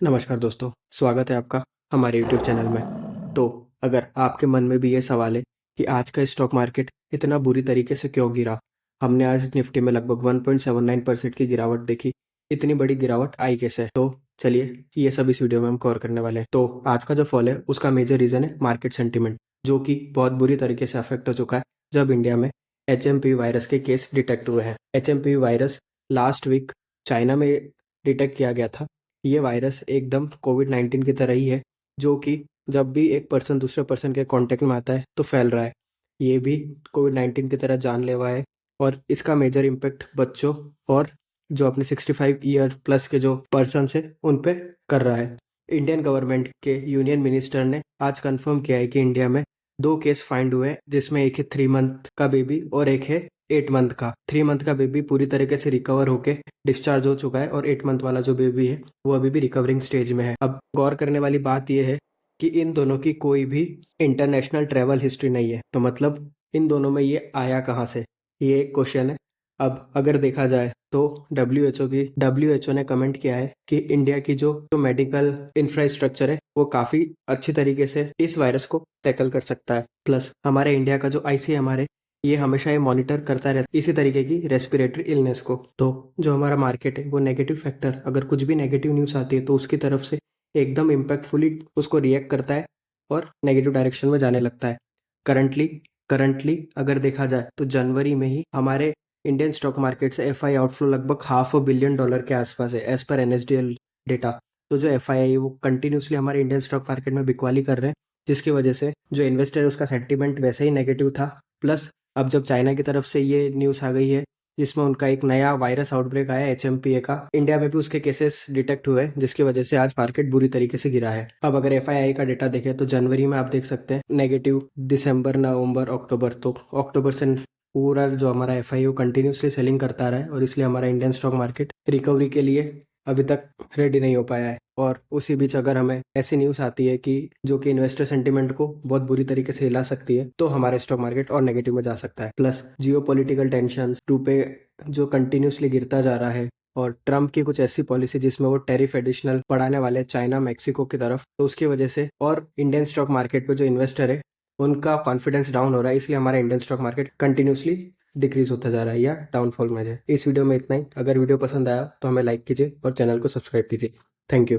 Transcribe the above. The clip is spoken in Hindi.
नमस्कार दोस्तों, स्वागत है आपका हमारे यूट्यूब चैनल में। तो अगर आपके मन में भी ये सवाल है कि आज का स्टॉक मार्केट इतना बुरी तरीके से क्यों गिरा, हमने आज निफ्टी में लगभग 1.79% की गिरावट देखी, इतनी बड़ी गिरावट आई कैसे? तो चलिए ये सब इस वीडियो में हम कवर करने वाले हैं। तो आज का जो फॉल है उसका मेजर रीज़न है मार्केट सेंटिमेंट, जो कि बहुत बुरी तरीके से अफेक्ट हो चुका है जब इंडिया में HMPV वायरस के केस डिटेक्ट हुए हैं। HMPV virus last week China में डिटेक्ट किया गया था। ये वायरस एकदम कोविड-19 की तरह ही है, जो कि जब भी एक पर्सन दूसरे पर्सन के कांटेक्ट में आता है तो फैल रहा है। ये भी कोविड-19 की तरह जानलेवा है और इसका मेजर इम्पैक्ट बच्चों और जो अपने 65 ईयर प्लस के जो पर्सन्स है उन पे कर रहा है। इंडियन गवर्नमेंट के यूनियन मिनिस्टर ने आज कंफर्म किया है कि इंडिया में 2 केस फाइंड हुए हैं, जिसमें एक है 3 मंथ का बेबी और एक है 8 मंथ का। 3 मंथ का बेबी पूरी तरीके से रिकवर होके डिस्चार्ज हो चुका है और 8 मंथ वाला जो बेबी है वो अभी भी रिकवरिंग स्टेज में है। अब गौर करने वाली बात यह है कि इन दोनों की कोई भी इंटरनेशनल ट्रैवल हिस्ट्री नहीं है, तो मतलब इन दोनों में ये आया कहाँ से, ये एक क्वेश्चन है। अब अगर देखा जाए तो डब्ल्यू एच ओ ने कमेंट किया है कि इंडिया की जो मेडिकल इंफ्रास्ट्रक्चर है वो काफ़ी अच्छी तरीके से इस वायरस को टैकल कर सकता है। प्लस हमारे इंडिया का जो ICMR है ये हमेशा ये मॉनिटर करता रहता है इसी तरीके की रेस्पिरेटरी इलनेस को। तो जो हमारा मार्केट है वो नेगेटिव फैक्टर, अगर कुछ भी नेगेटिव न्यूज़ आती है तो उसकी तरफ से एकदम इम्पैक्टफुली उसको रिएक्ट करता है और नेगेटिव डायरेक्शन में जाने लगता है। करंटली करंटली अगर देखा जाए तो जनवरी में ही हमारे इंडियन स्टॉक मार्केट से FI आउटफ्लो लगभग $500 बिलियन के आसपास है एज पर NSDL डेटा। तो जो FI है वो कंटिन्यूसली हमारे इंडियन स्टॉक मार्केट में बिकवाली कर रहे हैं, जिसकी वजह से जो इन्वेस्टर है उसका सेंटीमेंट वैसे ही नेगेटिव था। प्लस अब जब चाइना की तरफ से ये न्यूज़ आ गई है जिसमें उनका एक नया वायरस आउटब्रेक आया HMPA का, इंडिया में भी उसके केसेस डिटेक्ट हुए जिसकी वजह से आज मार्केट बुरी तरीके से गिरा है। अब अगर FII का डेटा देखें तो जनवरी में आप देख सकते हैं नेगेटिव, दिसंबर, नवंबर, अक्टूबर, तो अक्टूबर से पूरा जो हमारा FI वो कंटिन्यूसली सेलिंग करता रहा है और इसलिए हमारा इंडियन स्टॉक मार्केट रिकवरी के लिए अभी तक रेडी नहीं हो पाया है। और उसी बीच अगर हमें ऐसी न्यूज़ आती है कि जो कि इन्वेस्टर सेंटिमेंट को बहुत बुरी तरीके से हिला सकती है तो हमारे स्टॉक मार्केट और नेगेटिव में जा सकता है। प्लस जियोपॉलिटिकल टेंशन, रुपए जो कंटिन्यूसली गिरता जा रहा है और ट्रम्प की कुछ ऐसी पॉलिसी जिसमें वो टैरिफ एडिशनल बढ़ाने वाले चाइना मैक्सिको की तरफ, तो उसकी वजह से और इंडियन स्टॉक मार्केट पे जो इन्वेस्टर है उनका कॉन्फिडेंस डाउन हो रहा है, इसलिए हमारा Indian stock market continuously decrease होता जा रहा है या डाउनफॉल में है। इस वीडियो में इतना ही। अगर वीडियो पसंद आया तो हमें लाइक कीजिए और चैनल को सब्सक्राइब कीजिए। Thank you.